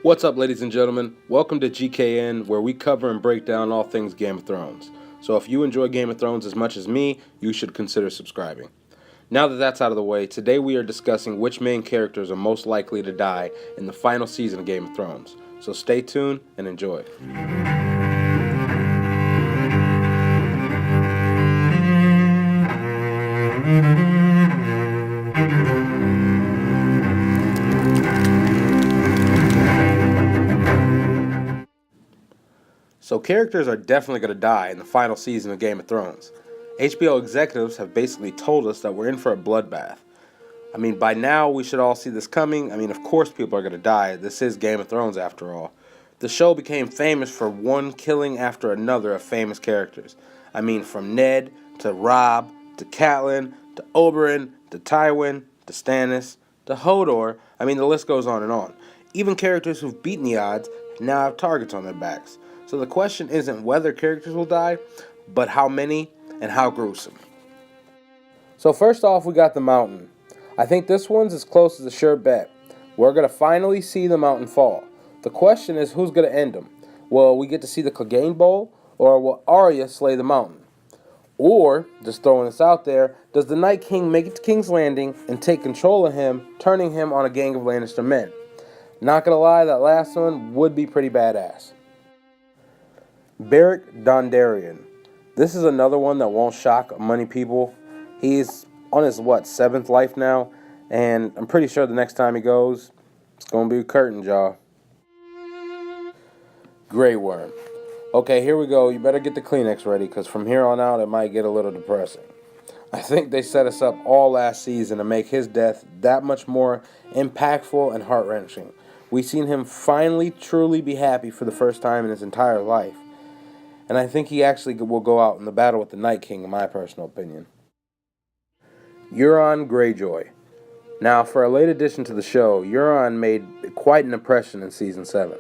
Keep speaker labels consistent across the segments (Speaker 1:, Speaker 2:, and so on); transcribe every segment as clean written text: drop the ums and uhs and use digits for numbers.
Speaker 1: What's up, ladies and gentlemen? Welcome to GKN, where we cover and break down all things Game of Thrones. So if you enjoy Game of Thrones as much as me, you should consider subscribing. Now that that's out of the way, today we are discussing which main characters are most likely to die in the final season of Game of Thrones. So stay tuned and enjoy. So characters are definitely going to die in the final season of Game of Thrones. HBO executives have basically told us that we're in for a bloodbath. I mean, by now we should all see this coming. I mean, of course people are going to die. This is Game of Thrones after all. The show became famous for one killing after another of famous characters. I mean, from Ned to Robb to Catelyn to Oberyn to Tywin to Stannis to Hodor. I mean, the list goes on and on. Even characters who've beaten the odds now have targets on their backs. So the question isn't whether characters will die, but how many and how gruesome. So first off, we got the Mountain. I think this one's as close as a sure bet. We're going to finally see the Mountain fall. The question is, who's going to end him? Will we get to see the Clegane Bowl, or will Arya slay the Mountain? Or, just throwing this out there, does the Night King make it to King's Landing and take control of him, turning him on a gang of Lannister men? Not going to lie, that last one would be pretty badass. Beric Dondarrion. This is another one that won't shock many people. He's on his, 7th life now? And I'm pretty sure the next time he goes, it's going to be curtain jaw. Grey Worm. Okay, here we go. You better get the Kleenex ready, because from here on out, it might get a little depressing. I think they set us up all last season to make his death that much more impactful and heart-wrenching. We've seen him finally truly be happy for the first time in his entire life. And I think he actually will go out in the battle with the Night King, in my personal opinion. Euron Greyjoy. Now, for a late addition to the show, Euron made quite an impression in Season 7.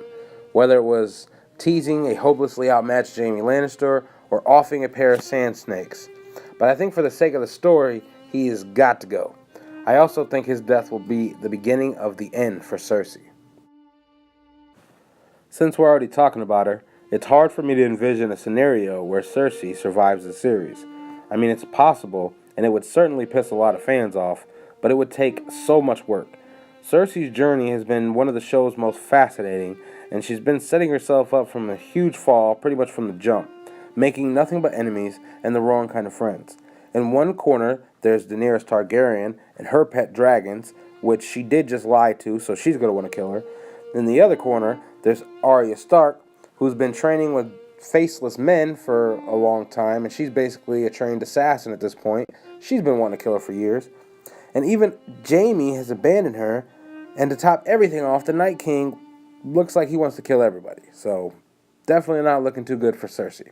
Speaker 1: Whether it was teasing a hopelessly outmatched Jaime Lannister or offing a pair of sand snakes. But I think for the sake of the story, he has got to go. I also think his death will be the beginning of the end for Cersei. Since we're already talking about her, it's hard for me to envision a scenario where Cersei survives the series. I mean, it's possible, and it would certainly piss a lot of fans off, but it would take so much work. Cersei's journey has been one of the show's most fascinating, and she's been setting herself up from a huge fall pretty much from the jump, making nothing but enemies and the wrong kind of friends. In one corner, there's Daenerys Targaryen and her pet dragons, which she did just lie to, so she's going to want to kill her. In the other corner, there's Arya Stark, who's been training with faceless men for a long time, and she's basically a trained assassin at this point. She's been wanting to kill her for years. And even Jaime has abandoned her, and to top everything off, the Night King looks like he wants to kill everybody. So, definitely not looking too good for Cersei.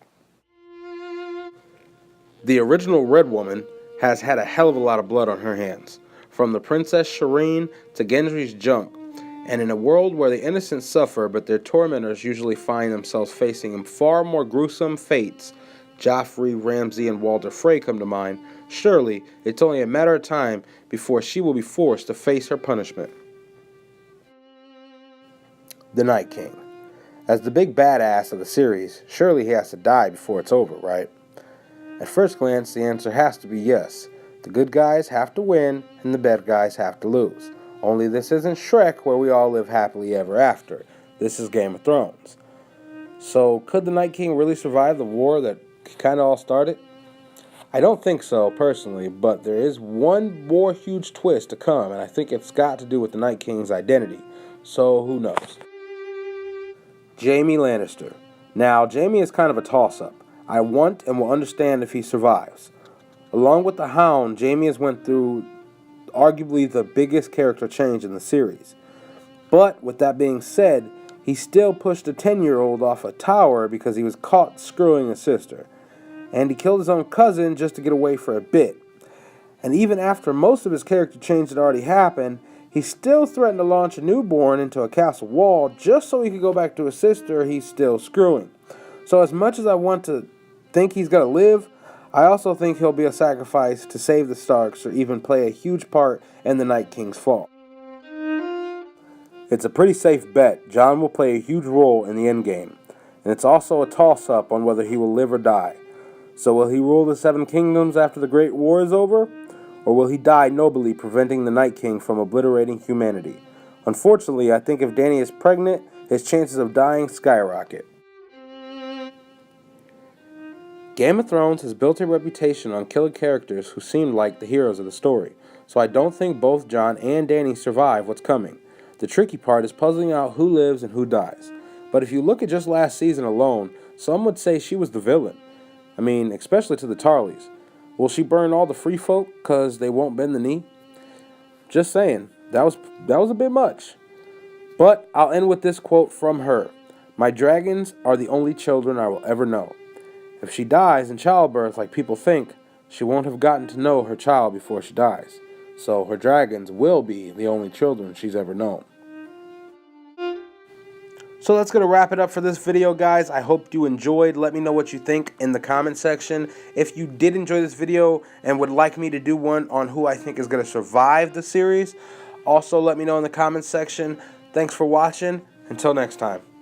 Speaker 1: The original Red Woman has had a hell of a lot of blood on her hands, from the Princess Shireen to Gendry's junk. And in a world where the innocent suffer, but their tormentors usually find themselves facing far more gruesome fates, Joffrey, Ramsay, and Walder Frey come to mind, surely it's only a matter of time before she will be forced to face her punishment. The Night King. As the big badass of the series, surely he has to die before it's over, right? At first glance, the answer has to be yes. The good guys have to win, and the bad guys have to lose. Only this isn't Shrek, where we all live happily ever after. This is Game of Thrones. So, could the Night King really survive the war that kind of all started? I don't think so, personally, but there is one more huge twist to come, and I think it's got to do with the Night King's identity. So, who knows? Jaime Lannister. Now, Jaime is kind of a toss-up. I want and will understand if he survives. Along with the Hound, Jaime has went through arguably the biggest character change in the series. But with that being said, he still pushed a 10-year-old off a tower because he was caught screwing his sister. And he killed his own cousin just to get away for a bit. And even after most of his character change had already happened, he still threatened to launch a newborn into a castle wall just so he could go back to his sister he's still screwing. So as much as I want to think he's going to live, I also think he'll be a sacrifice to save the Starks or even play a huge part in the Night King's fall. It's a pretty safe bet. Jon will play a huge role in the endgame, and it's also a toss-up on whether he will live or die. So will he rule the Seven Kingdoms after the Great War is over? Or will he die nobly, preventing the Night King from obliterating humanity? Unfortunately, I think if Dany is pregnant, his chances of dying skyrocket. Game of Thrones has built a reputation on killing characters who seemed like the heroes of the story, so I don't think both Jon and Dany survive what's coming. The tricky part is puzzling out who lives and who dies. But if you look at just last season alone, some would say she was the villain. I mean, especially to the Tarleys. Will she burn all the free folk because they won't bend the knee? Just saying, that was a bit much. But I'll end with this quote from her. "My dragons are the only children I will ever know." If she dies in childbirth like people think, she won't have gotten to know her child before she dies. So her dragons will be the only children she's ever known. So that's going to wrap it up for this video, guys. I hope you enjoyed. Let me know what you think in the comment section. If you did enjoy this video and would like me to do one on who I think is going to survive the series, also let me know in the comment section. Thanks for watching. Until next time.